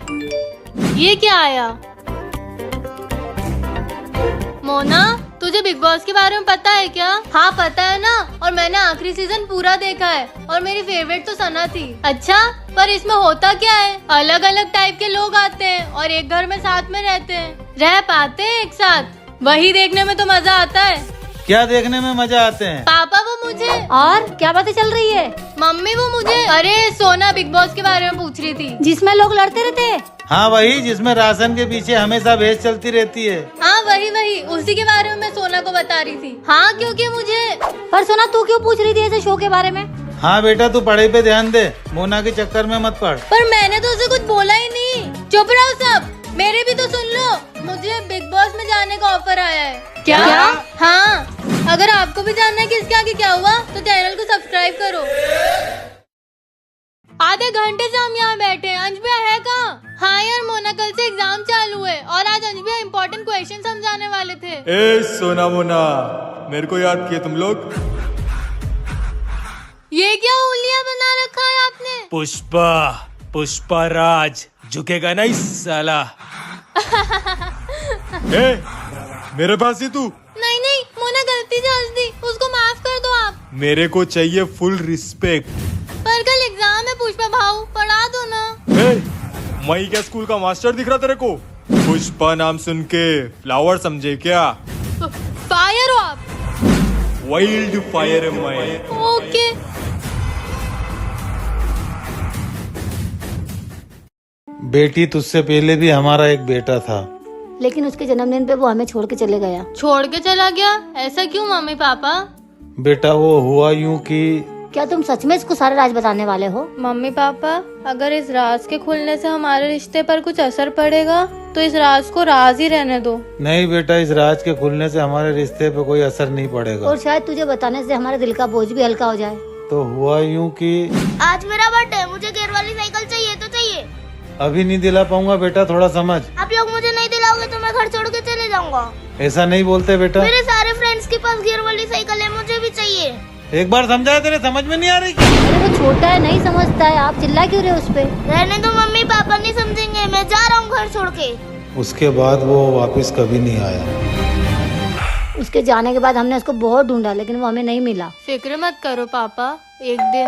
ये क्या आया? मोना, तुझे बिग बॉस के बारे में पता है क्या? हाँ पता है ना, और मैंने आखिरी सीजन पूरा देखा है और मेरी फेवरेट तो सना थी। अच्छा, पर इसमें होता क्या है? अलग अलग टाइप के लोग आते हैं और एक घर में साथ में रहते हैं, रह पाते हैं एक साथ। वही देखने में तो मजा आता है। क्या देखने में मजा आते हैं? पापा वो मुझे, और क्या बातें चल रही है? मम्मी वो मुझे। अरे सोना बिग बॉस के बारे में पूछ रही थी, जिसमें लोग लड़ते रहते हैं। हाँ वही, जिसमें राशन के पीछे हमेशा भेज चलती रहती है। हाँ वही उसी के बारे में मैं सोना को बता रही थी। हाँ क्योंकि मुझे। पर सोना तू क्यों पूछ रही थी ऐसे शो के बारे में? हाँ बेटा, तू पढ़ाई पे ध्यान दे, मोना के चक्कर में मत पड़। पर मैंने तो उसे कुछ बोला ही नहीं। चुप रहो सब, मेरे भी तो सुन लो। मुझे बिग बॉस में जाने का ऑफर आया है। क्या? हाँ, अगर आपको भी जानना है कि इसके आगे क्या हुआ तो चैनल को सब्सक्राइब करो। आधे घंटे से हम यहाँ बैठे हैं, अंश भैया है कहाँ? हाँ यार मोना, कल से एग्जाम चालू है और आज अंश भैया इम्पोर्टेंट क्वेश्चन समझाने वाले थे। ए सोना मोना, मेरे को याद किए तुम लोग? ये क्या हुलिया बना रखा है आपने? पुष्पा राज झुकेगा नहीं साला। ए, मेरे पास ही तू। नहीं मोना, गलती से हंस दी, उसको माफ कर दो आप। मेरे को चाहिए फुल रिस्पेक्ट। पर कल एग्जाम है पुष्पा भाऊ, पढ़ा दो ना। ए, मैं क्या स्कूल का मास्टर दिख रहा तेरे को? पुष्पा नाम सुन के फ्लावर समझे क्या? फायर हो आप। वाइल्ड फायर है मैं। ओके। बेटी, तुझसे पहले भी हमारा एक बेटा था। लेकिन उसके जन्मदिन पे वो हमें छोड़ के चले गया। छोड़ के चला गया? ऐसा क्यों मम्मी पापा? बेटा वो हुआ यूं कि क्या तुम सच में इसको सारा राज बताने वाले हो? मम्मी पापा, अगर इस राज के खुलने से हमारे रिश्ते पर कुछ असर पड़ेगा तो इस राज को राज ही रहने दो। नहीं बेटा, इस राज के खुलने से हमारे रिश्ते पे कोई असर नहीं पड़ेगा। और शायद तुझे बताने से हमारे दिल का बोझ भी हल्का हो जाए। तो हुआ यूं कि आज मेरा बर्थडे है, मुझे गियर वाली साइकिल चाहिए तो चाहिए। अभी नहीं दिला पाऊंगा बेटा, थोड़ा समझ। आप लोग मुझे नहीं दिलाओगे तो मैं घर छोड़ के चले जाऊंगा। ऐसा नहीं बोलते बेटा। मेरे सारे फ्रेंड्स के पास गियर वाली साइकिल है, मुझे भी चाहिए। एक बार समझाया, तेरे समझ में नहीं आ रही? अरे वो छोटा है, नहीं समझता है, आप चिल्ला क्यों रहे हो उस पे? रहने दो, मम्मी पापा नहीं समझेंगे, मैं जा रहा हूँ घर छोड़ के। उसके बाद वो वापस कभी नहीं आया। उसके जाने के बाद हमने उसको बहुत ढूंढा लेकिन वो हमें नहीं मिला। फिक्र मत करो पापा, एक दिन।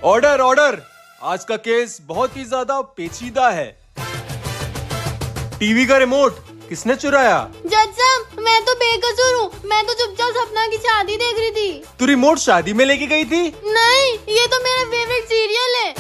ऑर्डर, आज का केस बहुत ही ज्यादा पेचीदा है। टीवी का रिमोट किसने चुराया? जज साहब, मैं तो बेकसूर हूँ, मैं तो चुपचाप सपना की शादी देख रही थी। तू रिमोट शादी में लेके गई थी? नहीं, ये तो मेरा फेवरेट सीरियल है।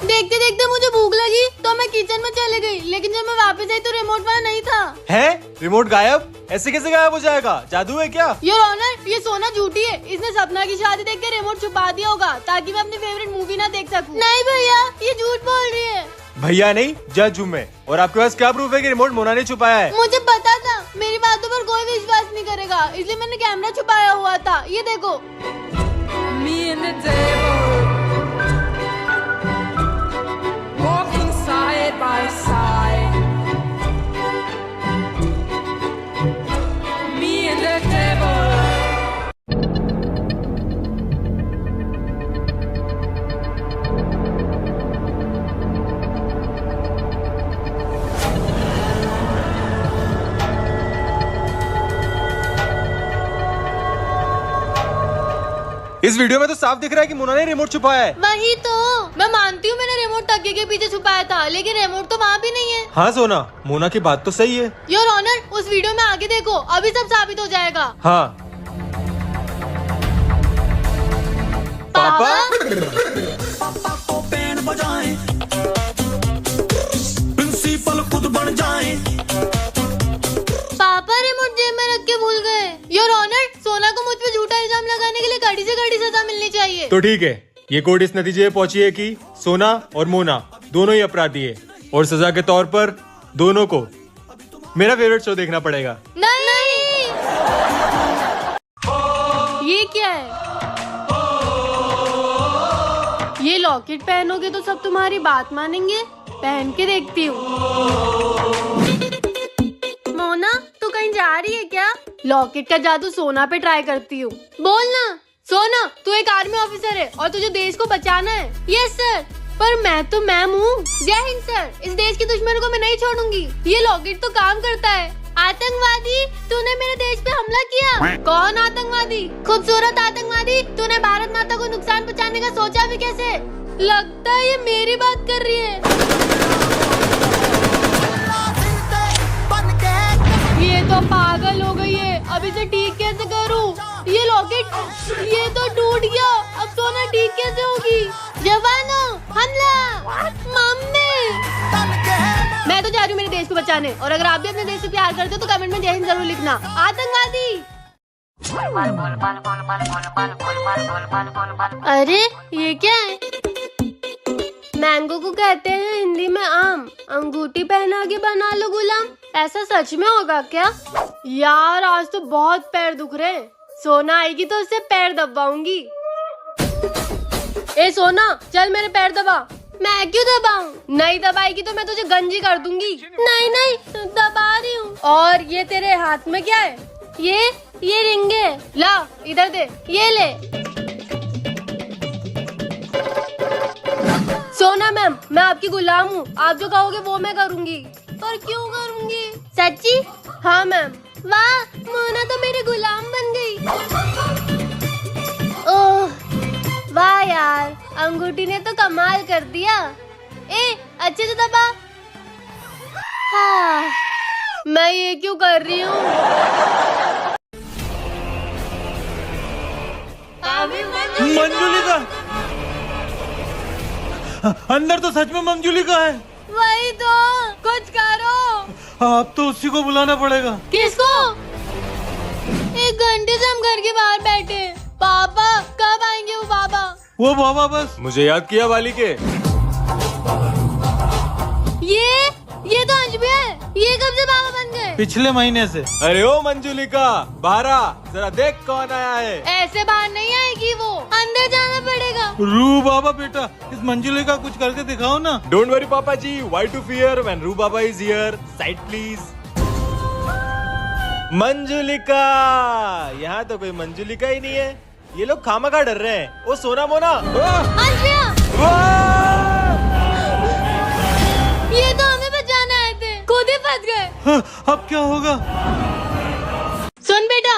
देखते देखते मुझे भूख लगी तो मैं किचन में चले गई, लेकिन जब मैं वापस आई तो रिमोट वहाँ नहीं था। है? रिमोट गायब? ऐसे कैसे गायब हो जाएगा? जादू है क्या? योर ऑनर, ये सोना झूठी है। इसने सपना की शादी देख के रिमोट छुपा दिया होगा ताकि मैं अपनी फेवरेट मूवी ना देख सकूं। नहीं भैया, ये झूठ बोल रही है। भैया नहीं, जज हूँ मैं। और आपके पास क्या प्रूफ है कि रिमोट मोना ने छुपाया है? मुझे पता था, मेरी बातों पर कोई विश्वास नहीं करेगा, इसलिए मैंने कैमरा छुपाया हुआ था। ये देखो। Me and the devil walking side by side. Me and the devil. इस वीडियो में तो साफ दिख रहा है कि मोना ने रिमोट छुपाया है। वही तो, मैं मानती हूँ मैंने रिमोट तकिए के पीछे छुपाया था, लेकिन रिमोट तो वहाँ भी नहीं है। हाँ सोना, मोना की बात तो सही है। योर ऑनर, उस वीडियो में आगे देखो, अभी सब साबित हो जाएगा। हाँ पापा, पापा को बैंड बजाएं, प्रिंसिपल खुद बन जाएं। पापा रिमोट जेब में रख के भूल गए। योर ऑनर, सोना को मुझ पे झूठा इल्जाम लगाने के लिए कड़ी से कड़ी सजा मिलनी चाहिए। तो ठीक है, ये कोर्ट इस नतीजे पे पहुंची है कि सोना और मोना दोनों ही अपराधी है और सजा के तौर पर दोनों को मेरा फेवरेट शो देखना पड़ेगा। नहीं। ये क्या है? ये लॉकेट पहनोगे तो सब तुम्हारी बात मानेंगे। पहन के देखती हूँ। मोना, तू कहीं जा रही है क्या? लॉकेट का जादू सोना पे ट्राई करती हूँ। बोल ना। सोना, तू एक आर्मी ऑफिसर है और तुझे देश को बचाना है। यस सर, पर मैं तो मैम हूँ। जय हिंद सर, इस देश की दुश्मनों को मैं नहीं छोड़ूंगी। ये लॉकेट तो काम करता है। आतंकवादी, तूने मेरे देश पे हमला किया। कौन आतंकवादी? खूबसूरत आतंकवादी, तूने भारत माता को नुकसान पहुँचाने का सोचा भी कैसे? लगता है ये मेरी बात कर रही है। ये तो पागल हो गई है, अब इसे ठीक कैसे करूं? ये लॉकेट, ये तो टूट गया। अब सोना ठीक कैसे होगी? जवानों, हमला! मम्मी! मैं तो जा रही हूँ मेरे देश को बचाने, और अगर आप भी अपने देश से प्यार करते हो तो कमेंट में जय हिंद जरूर लिखना। आतंकवादी! अरे ये क्या है? मैंगो को कहते हैं हिंदी में आम। अंगूठी पहना के बना लो गुलाम। ऐसा सच में होगा क्या? यार आज तो बहुत पैर दुख रहे। सोना आएगी तो उससे पैर दबाऊंगी। ए सोना, चल मेरे पैर दबा। मैं क्यों दबाऊं? नहीं दबाएगी तो मैं तुझे गंजी कर दूंगी। नहीं नहीं, दबा रही हूँ। और ये तेरे हाथ में क्या है? ये रिंग है। ला इधर दे, ये ले। सोना मैम, मैं आपकी गुलाम हूँ। आप जो कहोगे वो मैं करूँगी। पर क्यों करूँगी? सच्ची? हाँ मैम। वाह, मोना तो मेरी गुलाम बन गई। ओह वाह यार, अंगूठी ने तो कमाल कर दिया। ए अच्छे से दबा। हाँ, मैं ये क्यों कर रही हूँ? मंजुलिका, अंदर तो सच में मंजुलिका है। वही तो, कुछ करो। आप तो उसी को बुलाना पड़ेगा। किसको? 1 घंटे से हम घर के बाहर बैठे। पापा कब आएंगे? वो बाबा बस मुझे याद किया वाली के। ये तो अंश भी है। ये कब से बाबा बन गए? पिछले महीने से। अरे ओ मंजुलिका, बाहर आ, जरा देख कौन आया है। ऐसे बाहर नहीं आएगी वो, अंदर जाना पड़ेगा। रू बाबा बेटा, इस मंजुलिका कुछ करके दिखाओ ना। डोंट वरी पापा जी, why to fear when Ruh Baba is here. Side please. Manjulika, यहाँ तो कोई मंजुलिका ही नहीं है। ये लोग खामखा डर रहे हैं। ओ सोना मोना, अंश भैया, ये तो हमें बचाने आए थे, खुद ही फंस गए। अब क्या होगा? सुन बेटा।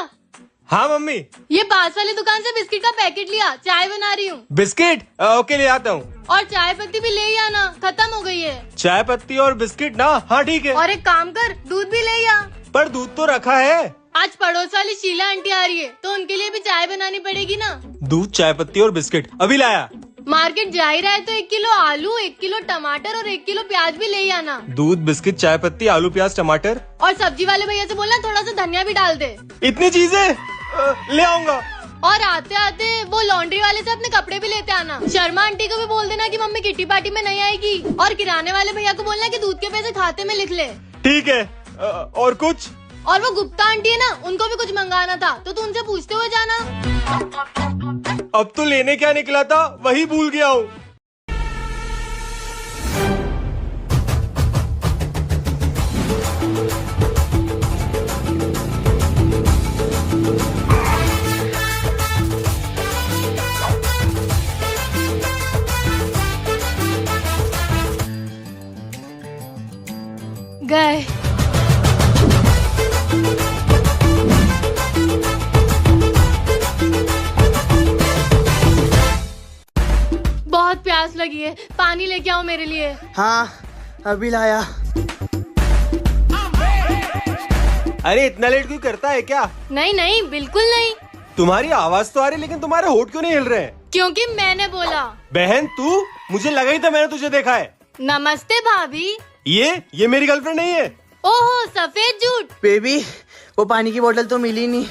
हाँ मम्मी। ये पास वाली दुकान से बिस्किट का पैकेट लिया, चाय बना रही हूँ। बिस्किट? ओके ले आता हूँ। और चाय पत्ती भी ले ही आना, खत्म हो गई है। चाय पत्ती और बिस्किट ना? हाँ ठीक है। और एक काम कर, दूध भी ले आ। पर दूध तो रखा है। आज पड़ोस वाली शीला आंटी आ रही है, तो उनके लिए भी चाय बनानी पड़ेगी ना। दूध, चाय पत्ती और बिस्किट अभी लाया। मार्केट जा ही रहा है तो 1 किलो आलू, 1 किलो टमाटर और 1 किलो प्याज भी ले ही आना। दूध, बिस्किट, चाय पत्ती, आलू, प्याज, टमाटर। और सब्जी वाले भैया से बोलना थोड़ा सा धनिया भी डाल दे। इतनी चीजें ले आऊंगा। और आते आते वो लॉन्ड्री वाले से अपने कपड़े भी लेते आना। शर्मा आंटी को भी बोल देना कि मम्मी किट्टी पार्टी में नहीं आएगी। और किराने वाले भैया को बोलना कि दूध के पैसे खाते में लिख ले। ठीक है। और कुछ? और वो गुप्ता आंटी है ना, उनको भी कुछ मंगाना था, तो तू उनसे पूछते हुए जाना। अब तो लेने क्या निकला था वही भूल गया हूँ। गए। बहुत प्यास लगी है, पानी लेके आओ मेरे लिए। हाँ अभी लाया। अरे इतना लेट क्यों करता है क्या? नहीं नहीं, बिल्कुल नहीं। तुम्हारी आवाज तो आ रही, लेकिन तुम्हारे होठ क्यों नहीं हिल रहे हैं? क्योंकि मैंने बोला। बहन तू, मुझे लगा ही था मैंने तुझे देखा है। नमस्ते भाभी। ये मेरी गर्लफ्रेंड नहीं है। ओहो, सफेद झूठ। बेबी वो पानी की बोतल तो मिली नहीं।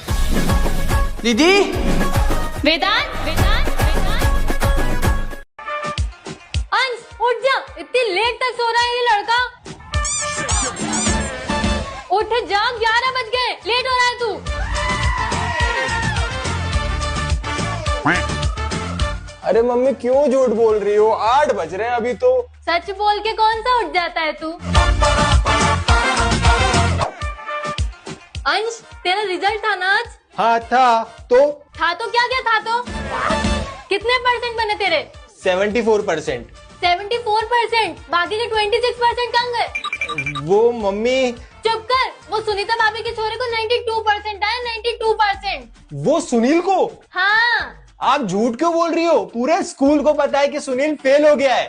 दीदी वेदांत, वेदांत, वेदांत। अंश उठ जा, इतनी लेट तक सो रहा है ये लड़का। उठ जा, 11 बज गए, लेट हो रहा है तू। अरे मम्मी क्यों झूठ बोल रही हो? 8 बज रहे हैं अभी तो। सच बोल के कौन सा उठ जाता है तू? अंश तेरा रिजल्ट था ना आज? हाँ था तो क्या था तो कितने परसेंट बने तेरे? 74%। 74%। बाकी के 26% कहाँ गए? वो मम्मी, चुप कर। वो सुनीता भाभी के छोरे को 92% आए। 92%। वो सुनील को? हाँ। आप झूठ क्यों बोल रही हो? पूरे स्कूल को पता है कि सुनील फेल हो गया है।